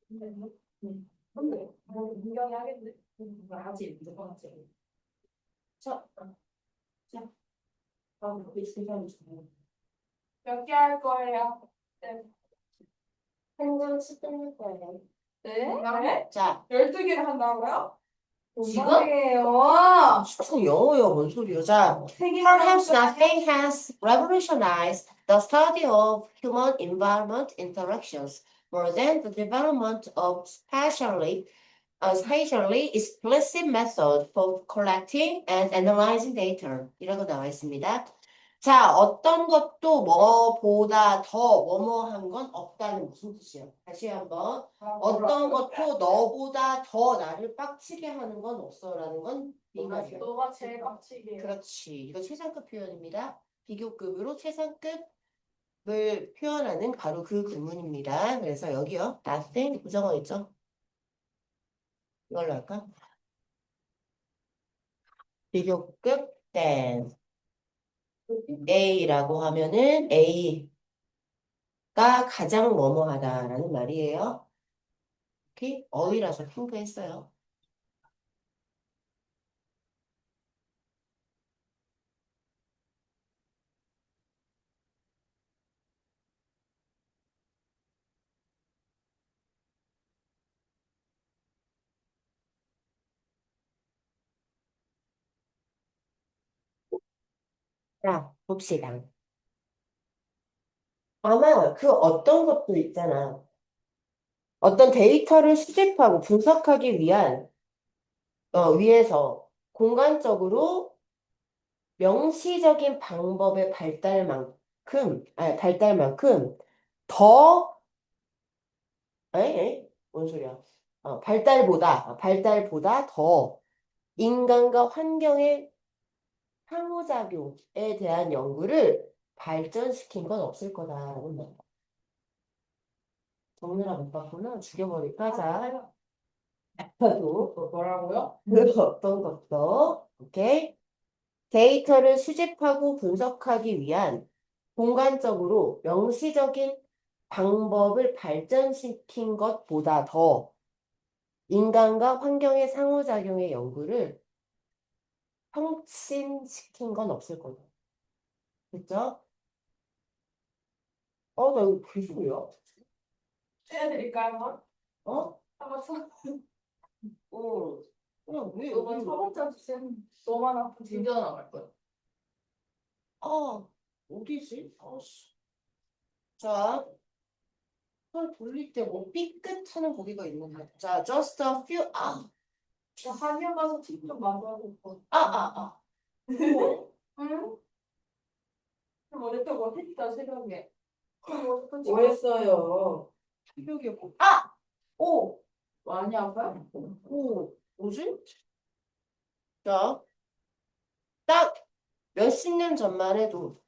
근데 민경이 하겠네. 하지 무조건 하지. 자, 자, 다음 시간이 좋네. 몇 개 할 거예요? 네. 한장 10분 거예요. 네? 자, 12개를 한다고요? 지금? 뭐예요? 무슨 영어야, 뭔 소리야. 자, perhaps nothing has revolutionized the study of human environment interactions more than the development of spatially explicit method for collecting and analyzing data. 이라고 나와 있습니다. 자, 어떤 것도 뭐보다 더 뭐뭐한 건 없다는 무슨 뜻이에요? 다시 한번. 어떤 것도 너보다 더 나를 빡치게 하는 건 없어라는 건 비말이야. 너가 제일 빡치게 해. 그렇지. 이거 최상급 표현입니다. 비교급으로 최상급을 표현하는 바로 그 구문입니다. 그래서 여기요. nothing 부정어 있죠? 이걸로 할까? 비교급 than A라고 하면은 A가 가장 뭐뭐하다라는 말이에요. 이렇게 어휘라서 핑크했어요. 자, 봅시다. 아마 그 어떤 것도 있잖아. 어떤 데이터를 수집하고 분석하기 위해서 공간적으로 명시적인 방법의 발달만큼 더, 뭔 소리야? 발달보다 더 인간과 환경의 상호작용에 대한 연구를 발전시킨 건 없을 거다라는 말이야. 정렬아 못 봤구나. 죽여버릴까? 자, 나도 뭐라고요? 그 어떤 것도, 오케이? 데이터를 수집하고 분석하기 위한 공간적으로 명시적인 방법을 발전시킨 것보다 더 인간과 환경의 상호작용의 연구를 혁신시킨 건 없을 거다. 그죠? 나 이거 글쎄요. 해드릴까요, 한번? 어? 한번 쳐. 그냥 왜 너가 여기 첫 번째 주세요. 너만 아프지. 진짜 나갈 거야. 어디지? 자, 그걸 돌릴 때 뭐 삐끗하는 고리가 있는데. 자, just a few. 나 한의원 가서 직접 마주하고 있거든. 뭐? 응? 어제 뭐 했다, 새벽에. 뭐 했어요? 새벽에 뭐? 오! 많이 아파요? 뭐지? 자, 딱 몇십 년 전만 해도,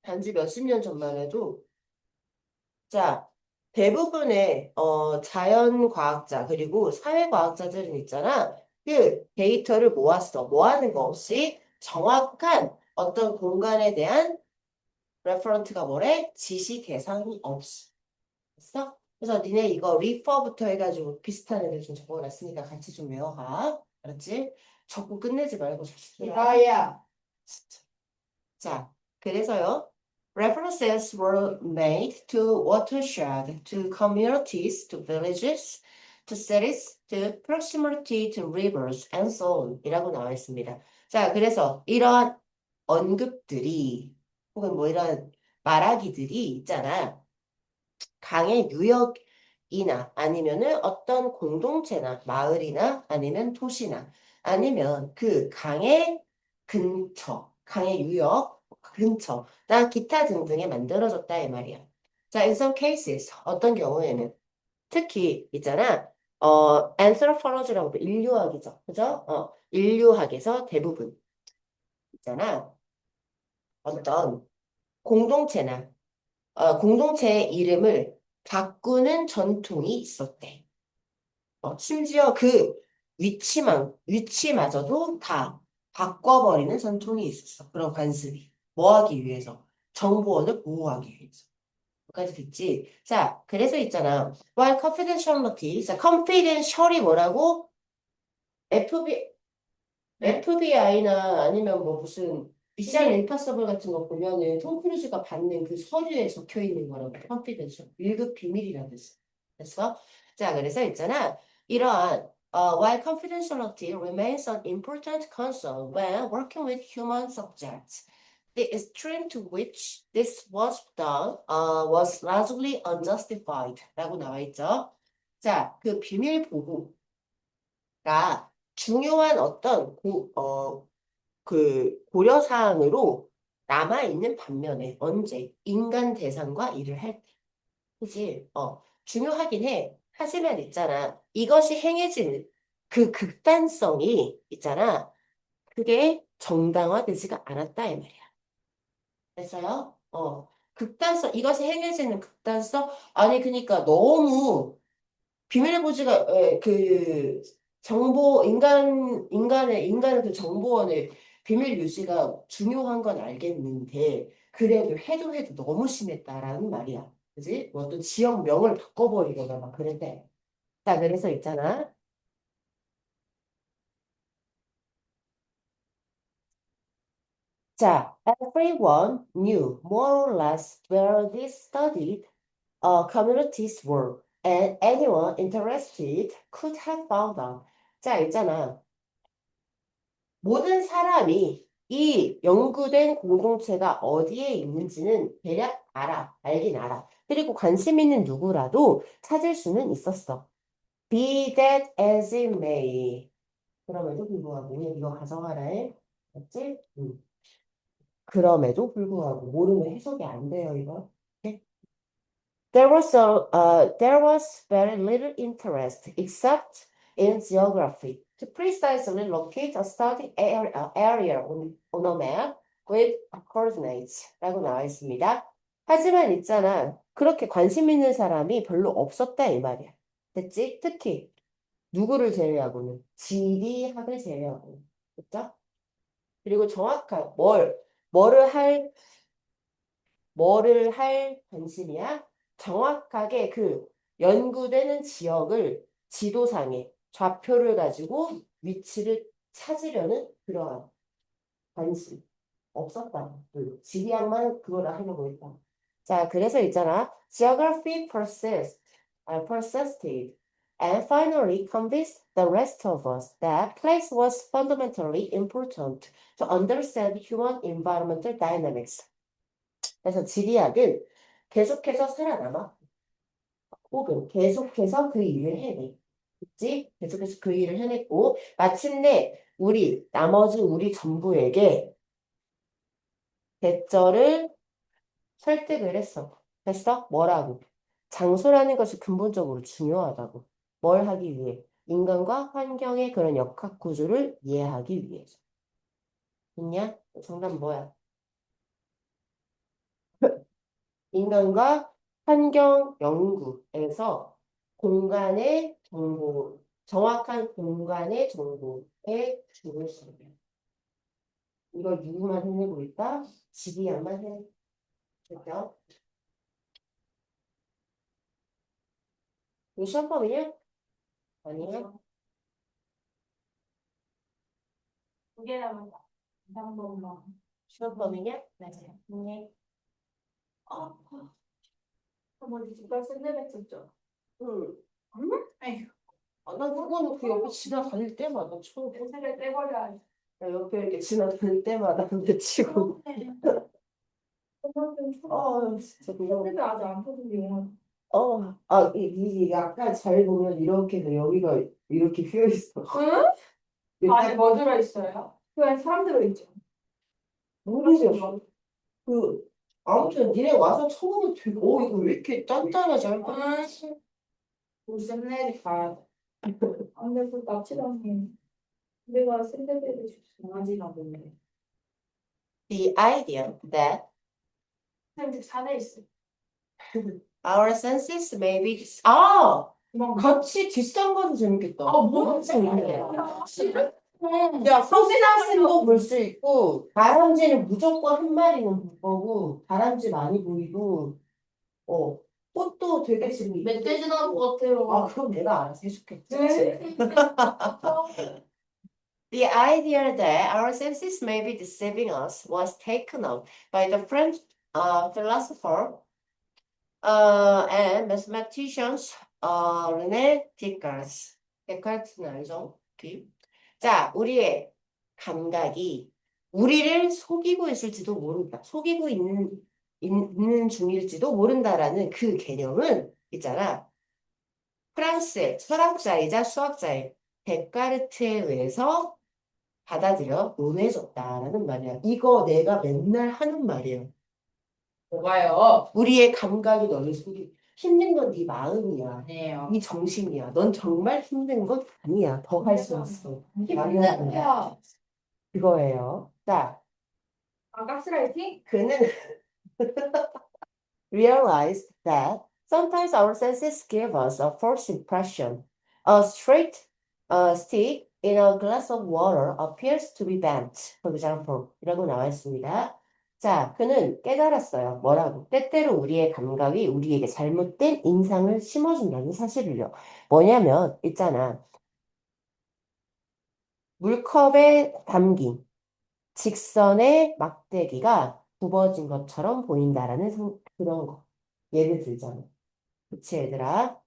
단지 몇십 년 전만 해도, 자, 대부분의 자연과학자 그리고 사회과학자들은 있잖아. 그 데이터를 모았어. 모아는 거 없이 정확한 어떤 공간에 대한 레퍼런트가 뭐래? 지시 대상이 없어. 됐어? 그래서 니네 이거 리퍼부터 해가지고 비슷한 애들 좀 적어놨으니까 같이 좀 외워가. 알았지? 적고 끝내지 말고. 이거야. 진짜. 자, 그래서요. References were made to watershed, to communities, to villages, to cities, to proximity to rivers, and so on. 이라고 나와 있습니다. 자, 그래서 이러한 언급들이 혹은 뭐 이런 말하기들이 있잖아. 강의 유역이나 아니면은 어떤 공동체나 마을이나 아니면 도시나 아니면 그 강의 근처, 강의 유역 근처, 나 기타 등등에 만들어졌다 이 말이야. 자, in some cases 어떤 경우에는 특히 있잖아. anthropology라고 인류학이죠. 그죠? 인류학에서 대부분 있잖아. 어떤 공동체나 공동체의 이름을 바꾸는 전통이 있었대. 심지어 그 위치마저도 다 바꿔버리는 전통이 있었어. 그런 관습이. 뭐 하기 위해서? 정보원을 보호하기 위해서. 까지 됐지? 자, 그래서 있잖아. While confidentiality, 자, confidential이 뭐라고? FBI나 아니면 뭐 무슨 미션 임파서블 같은 거 보면은 톰 크루즈가 받는 그 서류에 적혀 있는 거라고 confidential 1급 비밀이라고 했어. 됐어? 자, 그래서 있잖아. 이러한 while confidentiality remains an important concern when working with human subjects, the extreme to which this was done was largely unjustified 라고 나와 있죠. 자, 그 비밀 보호가 중요한 어떤 그 고려 사항으로 남아 있는 반면에 언제 인간 대상과 일을 할 때, 그지? 중요하긴 해. 하지만 있잖아. 이것이 행해지는 그 극단성이 있잖아. 그게 정당화되지가 않았다 이 말이야. 됐어요? 극단성 이것이 행해지는 극단성 아니 그러니까 너무 비밀의 보지가 그 정보 인간의 그 정보원의 비밀 유지가 중요한 건 알겠는데 그래도 해도 너무 심했다라는 말이야. 그지? 뭐 어떤 지역명을 바꿔버리거나 막 그랬대. 자, 그래서 있잖아. 자, everyone knew more or less where these studied communities were, and anyone interested could have found them. 자, 있잖아. 모든 사람이 이 연구된 공동체가 어디에 있는지는 대략 알긴 알아. 그리고 관심 있는 누구라도 찾을 수는 있었어. Be that as it may. 그럼에도 불구하고, 이거 가져가라 해. 맞지? 그럼에도 불구하고, 모르면 해석이 안 돼요, 이거. 네? There was very little interest except in geography to precisely locate a study area on a map with coordinates라고 나와 있습니다. 하지만 있잖아. 그렇게 관심 있는 사람이 별로 없었다 이 말이야. 됐지? 특히 누구를 제외하고는 지리학을 제외하고. 그죠? 그리고 정확한 뭐를 할 뭐를 할 관심이야? 정확하게 그 연구되는 지역을 지도상에 좌표를 가지고 위치를 찾으려는 그러한 관심 없었다. 지리학만 그거를 하려고 했다. 자, 그래서 있잖아. Geography persisted and finally convinced the rest of us that place was fundamentally important to understand human environmental dynamics. 그래서 지리학은 계속해서 살아남아. 혹은 계속해서 그 일을 해내. 그치? 계속해서 그 일을 해냈고, 마침내 나머지 우리 전부에게 대절을 설득을 했어. 됐어? 뭐라고? 장소라는 것이 근본적으로 중요하다고. 뭘 하기 위해? 인간과 환경의 그런 역학 구조를 이해하기 위해서. 있냐? 정답 뭐야? 인간과 환경 연구에서 정확한 공간의 정보에 주를 쓰는. 이걸 누구만 해내고 있다? 지리야만 해내고 있죠. 이거 시험범위냐? 아니야? 두개 남았다. 한 번만. 시험범위냐? 네. 네. 뭐지? 주가 샌드백스죠? 응. 아휴. 난 그거는 그 옆에 지나다닐 때마다 처음 냄새를 떼버려야지. 옆에 이렇게 지나다닐 때마다 근데 치고 진짜 그거 샌드백 아직 안 터진 영화. 이 약간 잘 보면 이렇게 돼. 여기가 이렇게 휘어 있어. 응? 안에 뭐 들어있어요? 그 안에 사람 들어있죠. 모르겠어. 아무튼 니네 와서 처음에 되게 이거 왜 이렇게 단단하지? 무슨 일이 가야 돼. 안 돼, 그 납치당해. 내가 샌드백을 강아지나 보네. The idea that 샌드 산에 있어. our senses may be 같이 뒷산 가도 재밌겠다. 뭐지? 야, 소시나스도 볼 수 있고 다람쥐는 무조건 한 마리는 볼 거고 다람쥐 많이 보이고 꽃도 되게 지금 멧돼지 나올 것 같아요. 아, 그럼 내가 알아서 해줄게. 네. The idea that our senses may be deceiving us was taken up by the French philosopher and mathematicians René Descartes. 데카르트는 알죠? 자, 우리의 감각이 우리를 속이고 있을지도 모른다. 속이고 있는 중일지도 모른다라는 그 개념은 있잖아. 프랑스의 철학자이자 수학자인 데카르트에 의해서 받아들여 논해졌다라는 말이야. 이거 내가 맨날 하는 말이야. 뭐가요? 우리의 감각이 너를 속이 힘든 건 네 마음이야. 아니에요. 네 정신이야. 넌 정말 힘든 건 아니야. 더 할 수 있어. 힘들어요. 그거예요. 자, 아, 가스라이팅? 그는 realized that sometimes our senses give us a false impression. A straight stick in a glass of water appears to be bent, for example. 이라고 나와 있습니다. 자, 그는 깨달았어요. 뭐라고? 때때로 우리의 감각이 우리에게 잘못된 인상을 심어준다는 사실을요. 뭐냐면, 있잖아. 물컵에 담긴 직선의 막대기가 굽어진 것처럼 보인다라는 그런 거. 예를 들자면. 그치, 얘들아?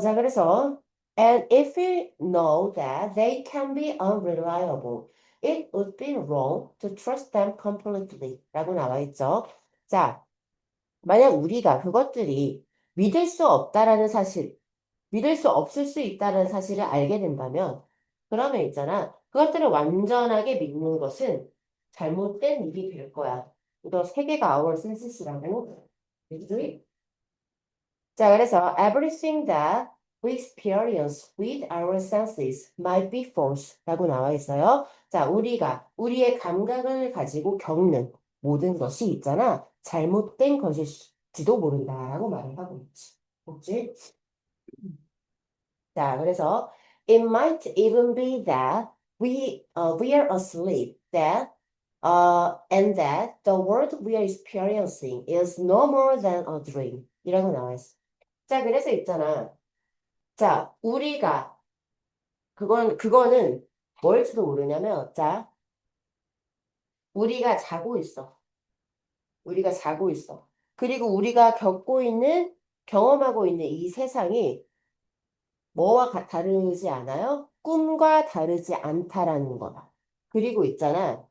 자, 그래서 and if we know that they can be unreliable, it would be wrong to trust them completely 라고 나와 있죠. 자, 만약 우리가 그것들이 믿을 수 없다라는 사실, 믿을 수 없을 수 있다는 사실을 알게 된다면 그러면 있잖아. 그것들을 완전하게 믿는 것은 잘못된 일이 될 거야. 이거 세 개가 our senses라고. 그지? 자, 그래서 everything that we experience with our senses might be false 라고 나와 있어요. 자, 우리의 감각을 가지고 겪는 모든 것이 있잖아. 잘못된 것일지도 모른다라고 말을 하고 있지. 그치? 자, 그래서 it might even be that we are asleep, and that the world we are experiencing is no more than a dream. 이라고 나와 있어. 자, 그래서 있잖아. 자, 우리가, 그거는 뭘지도 모르냐면, 자, 우리가 자고 있어. 우리가 자고 있어. 그리고 우리가 경험하고 있는 이 세상이 뭐와 다르지 않아요? 꿈과 다르지 않다라는 거다. 그리고 있잖아.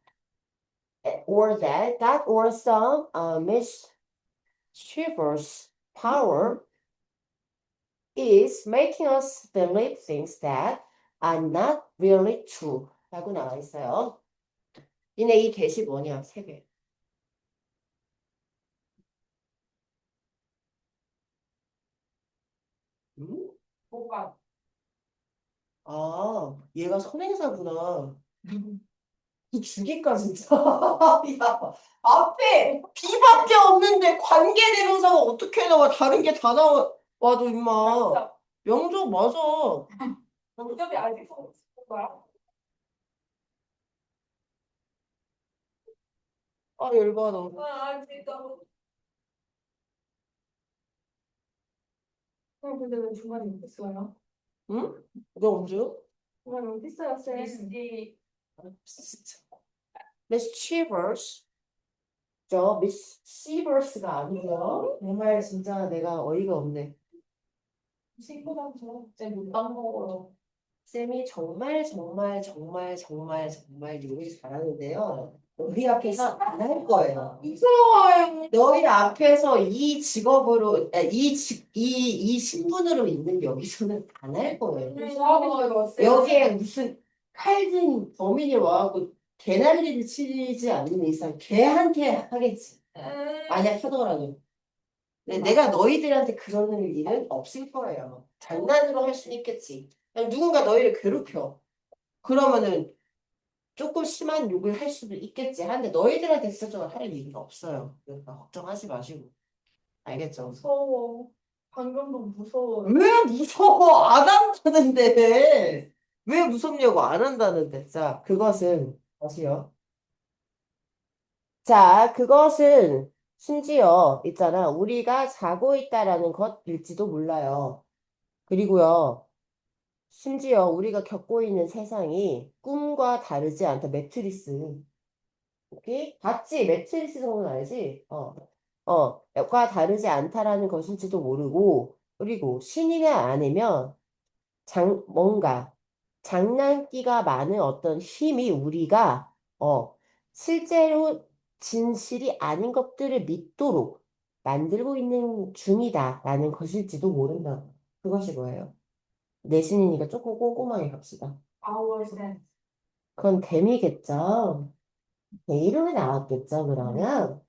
Or that or some mischievous power is making us believe things that are not really true. 라고 나와 있어요. 니네 이 대시 뭐냐? 세 개. 응? 뭐가? 아, 얘가 선행사구나. 이 죽일까, 진짜. 야, 앞에 비밖에 없는데 관계대명사가 어떻게 나와? 다른 게 다 나와도 임마. 명적 맞아. 정답이 아직 없을 거야. 아, 열받아. 아, 진짜. 근데 왜 중간에 못 써요? 응? 너 언제요? 중간에 어디 있어요, 쌤? 아, 진짜. mischievous. 저 missievous가 아니고요. 정말 진짜 내가 어이가 없네. 친구랑 저 못밥 먹어요. 쌤이 정말 요리 잘하는데요. 너희 앞에서 안 할 거예요. 무서워요. 너희 앞에서 이 직업으로, 이 신분으로 있는 여기서는 안 할 거예요. 무서워요. 여기에 무슨 칼든 범인이 와갖고 개난리를 치지 않는 이상 걔한테 하겠지. 만약 하더라도. 내가 너희들한테 그러는 일은 없을 거예요. 장난으로 할 수는 있겠지. 그냥 누군가 너희를 괴롭혀. 그러면은 조금 심한 욕을 할 수도 있겠지. 하는데 너희들한테 직접적으로 할 일은 없어요. 그러니까 걱정하지 마시고. 알겠죠? 무서워. 방금도 무서워요. 왜 무서워? 안 한다는데. 왜 무섭냐고 안 한다는데. 자, 그것은 다시요. 자, 그것은 심지어 있잖아. 우리가 자고 있다라는 것일지도 몰라요. 그리고요. 심지어 우리가 겪고 있는 세상이 꿈과 다르지 않다. 매트리스. 오케이? 봤지? 매트리스 정도는 알지? 과 다르지 않다라는 것일지도 모르고, 그리고 신이가 아니면 뭔가 장난기가 많은 어떤 힘이 우리가, 실제로 진실이 아닌 것들을 믿도록 만들고 있는 중이다라는 것일지도 모른다. 그것이 뭐예요? 내신이니까 조금 꼼꼼하게 갑시다. Our sense. 그건 댐이겠죠. 네, 이름이 나왔겠죠, 그러면.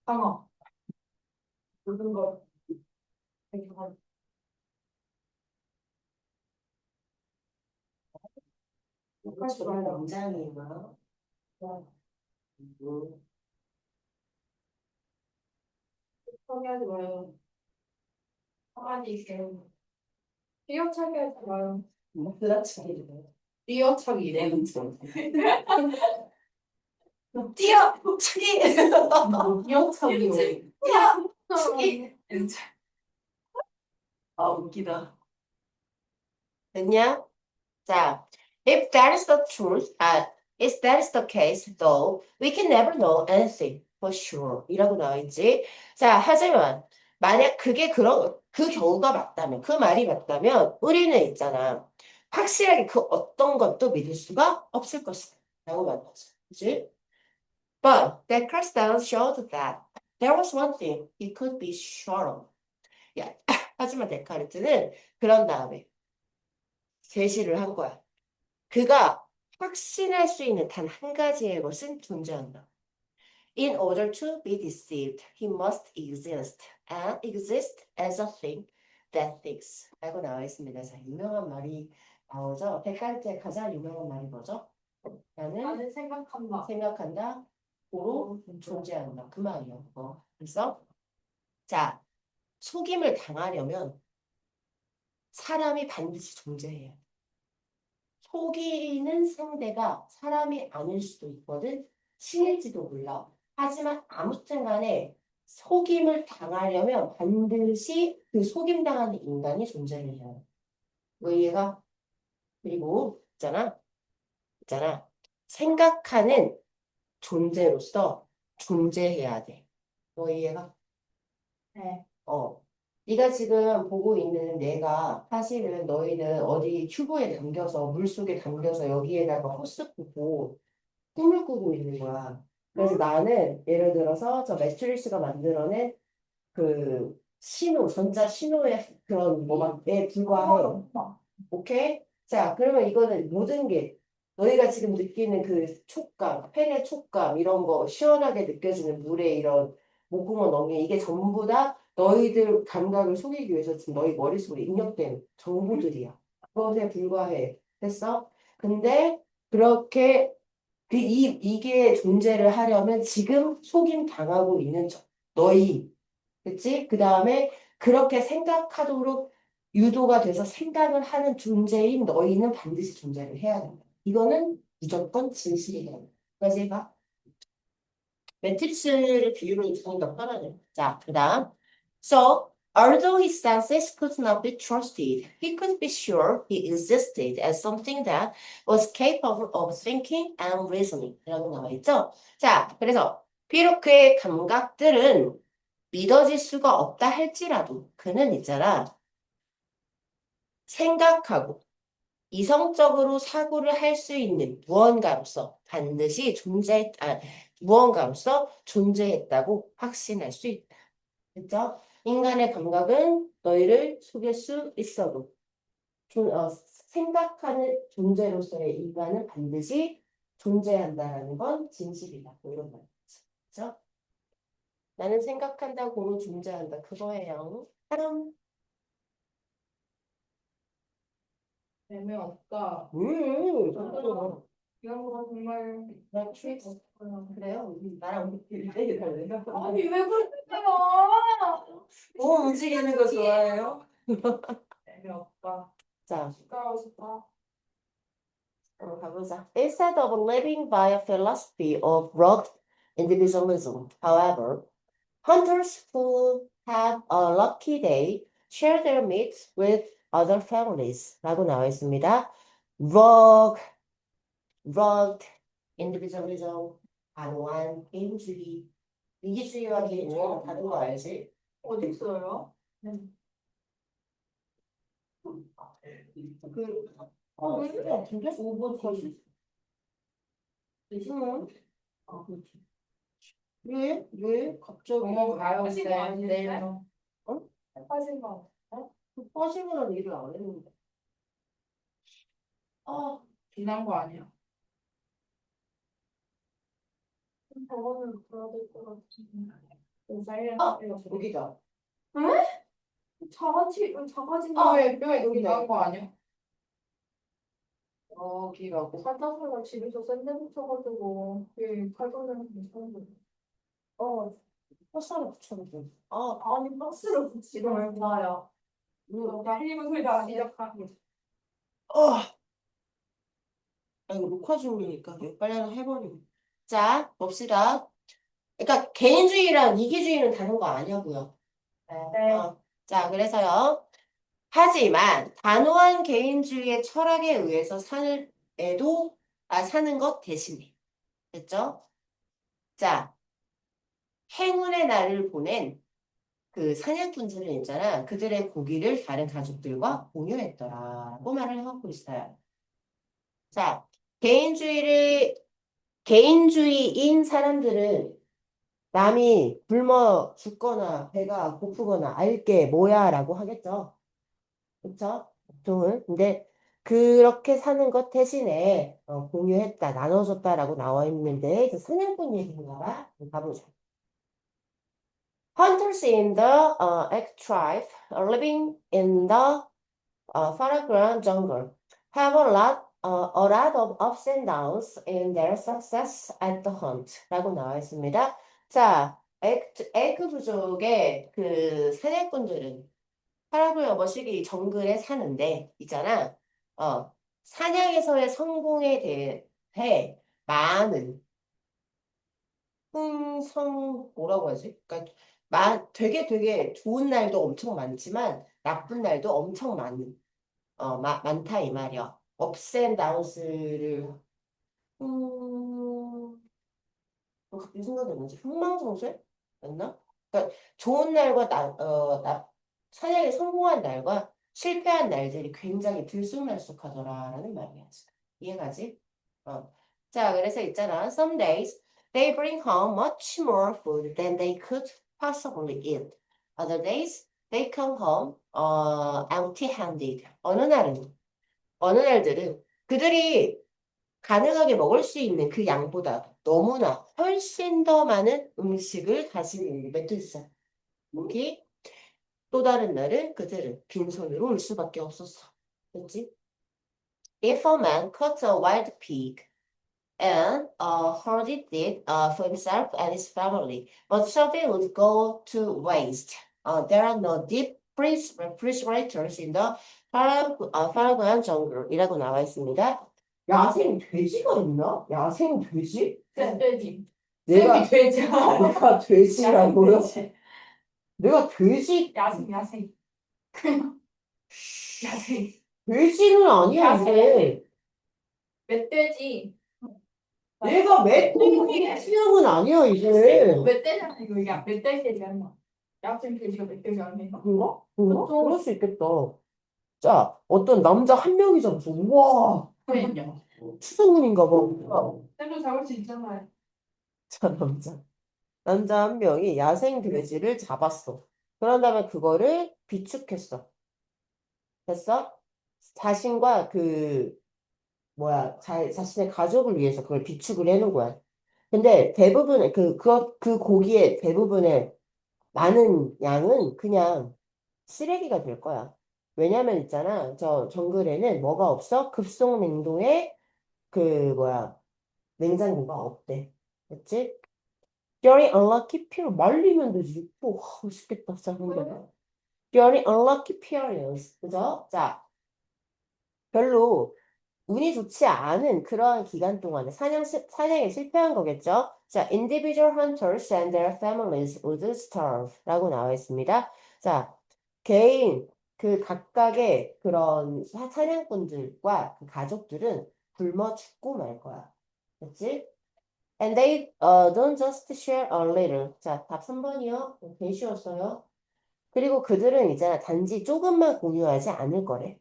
방어. 모든 걸. 정말 명장이구나. 포기하지 마요. 가만히 있어요. 뛰어차기 하지 마요. 그렇지. 뛰어차기 내는 좀. 뛰어차기. 뛰어차기. 뛰어차기. 아, 웃기다. 됐냐? 자, if that is the truth, if that is the case, though, we can never know anything for sure. 이라고 나와 있지. 자, 하지만, 만약 그 경우가 맞다면, 그 말이 맞다면, 우리는 있잖아. 확실하게 그 어떤 것도 믿을 수가 없을 것이다. 라고 말하지. 그지? But Descartes showed that there was one thing he could be sure of. 야, 하지만 데카르트는 그런 다음에 제시를 한 거야. 그가 확신할 수 있는 단 한 가지의 것은 존재한다. In order to be deceived, he must exist and exist as a thing that thinks. 라고 나와 있습니다. 자, 유명한 말이 나오죠. 데카르트의 가장 유명한 말이 뭐죠? 나는 생각한다. 생각한다. 고로 존재한다. 그 말이야. 그래서 자, 속임을 당하려면 사람이 반드시 존재해야 돼. 속이는 상대가 사람이 아닐 수도 있거든. 신일지도 몰라. 하지만 아무튼 간에 속임을 당하려면 반드시 그 속임당하는 인간이 존재를 해야 돼. 뭐 이해가? 그리고 있잖아. 생각하는 존재로서 존재해야 돼. 뭐 이해가? 네. 네가 지금 보고 있는 내가 사실은 너희는 어디 튜브에 담겨서 물속에 담겨서 여기에다가 호스 꽂고 꿈을 꾸고 있는 거야. 그래서 나는 예를 들어서 저 매트리스가 만들어낸 그 전자 신호의 그런 뭐에 불과해. 오케이? 자, 그러면 이거는 모든 게 너희가 지금 느끼는 그 촉감, 펜의 촉감 이런 거 시원하게 느껴지는 물의 이런 목구멍 넘김 이게 전부 다 너희들 감각을 속이기 위해서 지금 너희 머릿속에 입력된 정보들이야. 그것에 불과해. 됐어? 근데 그렇게 이게 존재를 하려면 지금 속임 당하고 있는 너희 그치? 그 다음에 그렇게 생각하도록 유도가 돼서 생각을 하는 존재인 너희는 반드시 존재를 해야 된다. 이거는 무조건 진실이에요. 그래서 얘가 매트리스를 비유로 조금 더 편하네. 자, 그 다음. So, although his senses could not be trusted, he could be sure he existed as something that was capable of thinking and reasoning. 라고 나와 있죠? 자, 그래서 비록 그의 감각들은 믿어질 수가 없다 할지라도 그는 있잖아. 생각하고 이성적으로 사고를 할 수 있는 무언가로서 반드시 무언가로서 존재했다고 확신할 수 있다. 그죠? 인간의 감각은 너희를 속일 수 있어도 생각하는 존재로서의 인간은 반드시 존재한다라는 건 진실이다. 뭐 이런 말이죠. 그죠? 나는 생각한다, 고로 존재한다. 그거예요. 사람 재미없다. 또 이런 거 정말 나 트릭스 그래요? 나랑 되게 달라요. 아니 왜 그러세요? 몸 움직이는 거 좋아해요? 재미없다. 자, 시끄러워 싶다. 가보자. Instead of living by a philosophy of rugged individualism, however, hunters who have a lucky day share their meat with other families. 라고 나와 있습니다. rugged individualism, 단호한 개인주의, 이기주의와 개인주의는 다른 거 알지? 어디 있어요? 왜 그래? 같은데? 5번 거지. 왜? 갑자기. 넘어가요. 내일. 어? 어? 빠진 거. 어? 빠지면 일을 안 했는데. 지난 거 아니야? 저거는 불어야 될것 같은데. 여기다. 뼈에 지난 거 아니야? 여기라고. 살짝살짝 집에서 샌드 붙여가지고 팔도는 괜찮은데. 헛살을 붙여놓고. 아니 박스를 붙이고 말고요. 달리는 소리가 시작하고. 이거 녹화 중이니까 빨리 하나 해버리고. 자, 봅시다. 그러니까 개인주의랑 이기주의는 다른 거 아니냐고요. 네. 자, 그래서요. 하지만 단호한 개인주의의 철학에 의해서 사는 것 대신에. 됐죠? 자, 행운의 날을 보낸 그 사냥꾼들은 있잖아. 그들의 고기를 다른 가족들과 공유했더라고 말을 하고 있어요. 자, 개인주의인 사람들은 남이 굶어 죽거나 배가 고프거나 알게 뭐야 라고 하겠죠. 그쵸? 보통은. 근데 그렇게 사는 것 대신에 공유했다, 나눠줬다라고 나와 있는데 이제 사냥꾼 얘기인가 봐. 가보자. Hunters in the egg tribe living in the Faragran jungle have a lot of ups and downs in their success at the hunt 라고 나와 있습니다. 자, 에그 부족의 그 사냥꾼들은 파라구이 어머식이 정글에 사는데 있잖아. 사냥에서의 성공에 대해 많은 뭐라고 하지? 그러니까 되게 좋은 날도 엄청 많지만 나쁜 날도 엄청 많다 이 말이야. ups and downs를 갑자기 생각이 안 나지. 흥망성쇠? 맞나? 그러니까 좋은 날과 사냥에 성공한 날과 실패한 날들이 굉장히 들쑥날쑥하더라라는 말이야. 지금. 이해가지? 자, 그래서 있잖아. Some days they bring home much more food than they could possibly eat. Other days they come home empty-handed. 어느 날들은 그들이 가능하게 먹을 수 있는 그 양보다 너무나 훨씬 더 많은 음식을 가지고 맺들자. 여기 또 다른 날은 그들은 빈손으로 올 수밖에 없었어. 그렇지? If a man caught a wild pig and hoarded it for himself and his family, but some of it would go to waste. There are no deep refrigerators in the Paraguayan jungle이라고 나와 있습니다. 야생 돼지가 있나? 야생 돼지? 돼지. 내가 돼지야. 내가 돼지라고요? 내가 돼지? 야생. 야생. 돼지는 아니야 야생. 이게. 멧돼지. 내가 멧돼지 수영은 아니야 이게. 멧돼지는 이거 멧돼지 아니야. 야생 돼지가 멧돼지 아니야. 그런가? 그럴 수 있겠다. 자, 어떤 남자 한 명이 잡았어. 우와, 그러니까. 추성훈인가 봐. 쌤도 잡을 수 있잖아요. 자, 남자 한 명이 야생 돼지를 잡았어. 그런 다음에 그거를 비축했어. 됐어? 자신과 자신의 가족을 위해서 그걸 비축을 해놓은 거야. 근데 대부분, 그 고기의 대부분의 많은 양은 그냥 쓰레기가 될 거야. 왜냐면 있잖아. 저 정글에는 뭐가 없어? 급속 냉동에 냉장고가 없대. 그치? Very unlucky period. 말리면 되지. 맛있겠다. 자, 근데. Very unlucky periods. 그죠? 자, 별로 운이 좋지 않은 그러한 기간 동안에 사냥에 실패한 거겠죠. 자, individual hunters and their families would starve 라고 나와 있습니다. 자, 개인 그 각각의 그런 사냥꾼들과 그 가족들은 굶어 죽고 말 거야. 그렇지? And they don't just share a little. 자, 답 3번이요. 되게 쉬웠어요. 그리고 그들은 있잖아, 단지 조금만 공유하지 않을 거래.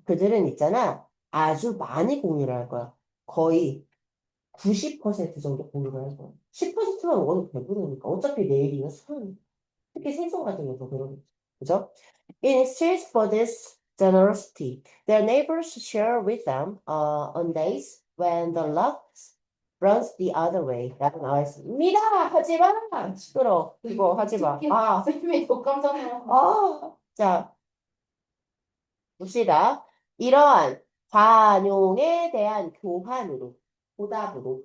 그들은 있잖아, 아주 많이 공유를 할 거야. 거의 90% 정도 공유를 할 거야. 10%만 먹어도 배부르니까. 어차피 내일이면 산. 특히 생선 같은 것도 그러겠죠. 그죠? In exchange for this generosity, their neighbors share with them on days when the luck runs the other way. 라고 나와 있습니다. 하지 마! 시끄러. 이거 하지 마. 아, 쌤이 더 깜짝 놀랐어. 자, 봅시다. 이러한 관용에 대한 교환으로, 보답으로,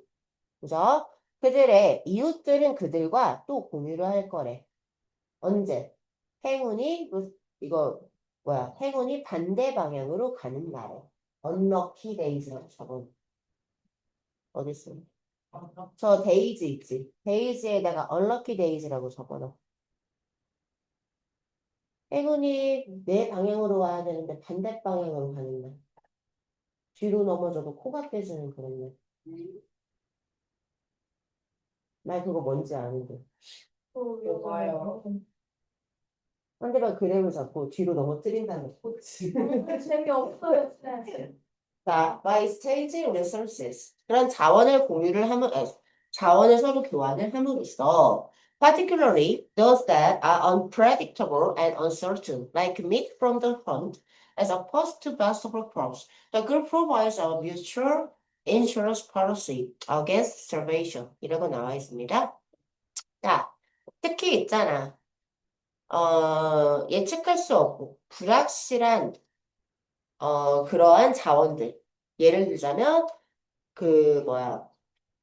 그죠? 그들의 이웃들은 그들과 또 공유를 할 거래. 언제? 행운이, 이거, 뭐야, 행운이 반대 방향으로 가는 날에. unlucky days라고 적어. 어딨어? 저 데이즈 있지? 데이즈에다가 unlucky days라고 적어놔. 행운이 내 방향으로 와야 되는데 반대 방향으로 가는 날. 뒤로 넘어져도 코가 깨지는 그런 날. 나 그거 뭔지 아는데. 와요. 상대방 그램을 잡고 뒤로 넘어뜨린다는 거지. 재미없어요, 쌤. 자, by exchanging resources. 그런 자원을 공유를 자원을 서로 교환을 함으로써 particularly those that are unpredictable and uncertain, like meat from the hunt, as opposed to vegetable crops. The group provides a mutual insurance policy against starvation. 이라고 나와 있습니다. 자, 특히 있잖아. 예측할 수 없고 불확실한 그러한 자원들. 예를 들자면 그 뭐야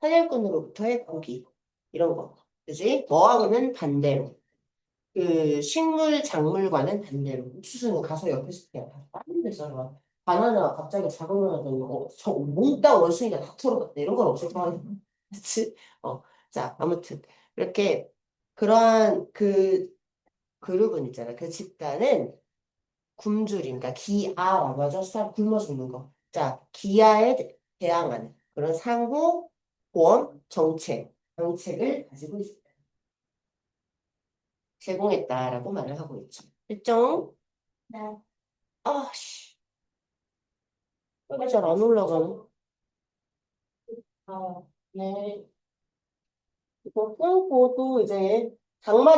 사냥꾼으로부터의 고기 이런 거. 그지? 뭐하고는 반대로. 그 식물 작물과는 반대로. 옥수수는 가서 옆에서 그냥 다 다른 데 썰어. 바나나 갑자기 작은 거 하더니 저 몽땅 원숭이가 다 털어갔다 이런 건 없을 거 아니야. 그치? 자, 아무튼 이렇게 그러한 그 그룹은 있잖아. 그 집단은 굶주림, 그러니까 기아라고 하죠. 굶어 죽는 거. 자, 기아에 대항하는 그런 상호 보험 정책을 가지고 있습니다. 제공했다라고 말을 하고 있죠. 일정? 네. 아, 씨. 왜 잘 안 올라가나? 네. 이거 끊고 또 이제 장마다